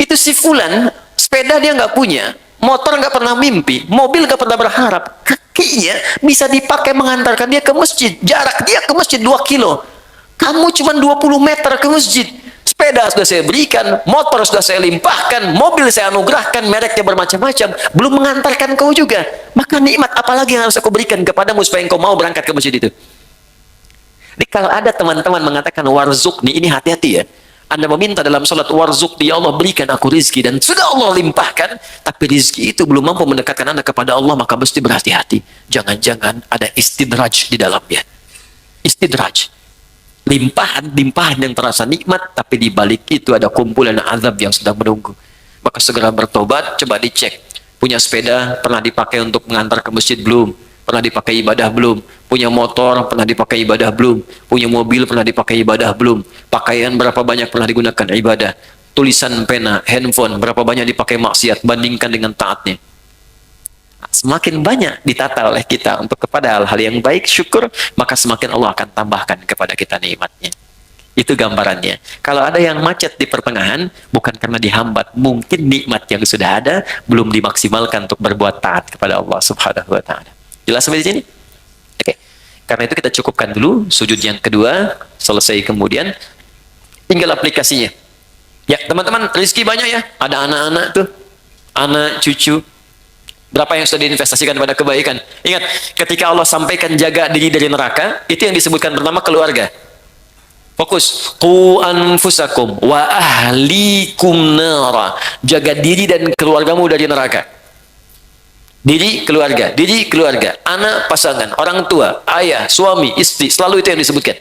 Itu si fulan, sepeda dia nggak punya, motor nggak pernah mimpi, mobil nggak pernah berharap, kakinya bisa dipakai mengantarkan dia ke masjid. Jarak dia ke masjid 2 kilo. Kamu cuma 20 meter ke masjid. Sepeda sudah saya berikan, motor sudah saya limpahkan, mobil saya anugerahkan, mereknya bermacam-macam, belum mengantarkan kau juga. Maka nikmat apalagi yang harus aku berikan kepadamu supaya engkau mau berangkat ke masjid itu? Jadi kalau ada teman-teman mengatakan warzukni, ini hati-hati ya. Anda meminta dalam salat warzukni, ya Allah berikan aku rizki, dan sudah Allah limpahkan, tapi rizki itu belum mampu mendekatkan Anda kepada Allah, maka mesti berhati-hati. Jangan-jangan ada istidraj di dalamnya. Istidraj. Limpahan yang terasa nikmat, tapi di balik itu ada kumpulan azab yang sedang menunggu. Maka segera bertobat, coba dicek. Punya sepeda, pernah dipakai untuk mengantar ke masjid belum? Pernah dipakai ibadah belum? Punya motor, pernah dipakai ibadah belum? Punya mobil, pernah dipakai ibadah belum? Pakaian berapa banyak pernah digunakan ibadah? Tulisan pena, handphone, berapa banyak dipakai maksiat, bandingkan dengan taatnya. Semakin banyak ditata oleh kita untuk kepada hal-hal yang baik, syukur, maka semakin Allah akan tambahkan kepada kita nikmatnya. Itu gambarannya. Kalau ada yang macet di pertengahan, bukan karena dihambat, mungkin nikmat yang sudah ada belum dimaksimalkan untuk berbuat taat kepada Allah Subhanahu wa Ta'ala. Jelas sampai di sini? Oke. Karena itu kita cukupkan dulu sujud yang kedua, selesai kemudian tinggal aplikasinya. Ya, teman-teman, rezeki banyak ya. Ada anak-anak tuh, anak, cucu. Berapa yang sudah diinvestasikan pada kebaikan? Ingat, ketika Allah sampaikan jaga diri dari neraka, itu yang disebutkan pertama keluarga. Fokus. Qu anfusakum wa ahlikum nara. Jaga diri dan keluargamu dari neraka. Diri, keluarga, anak, pasangan, orang tua, ayah, suami, istri, selalu itu yang disebutkan.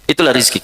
Itulah rizki.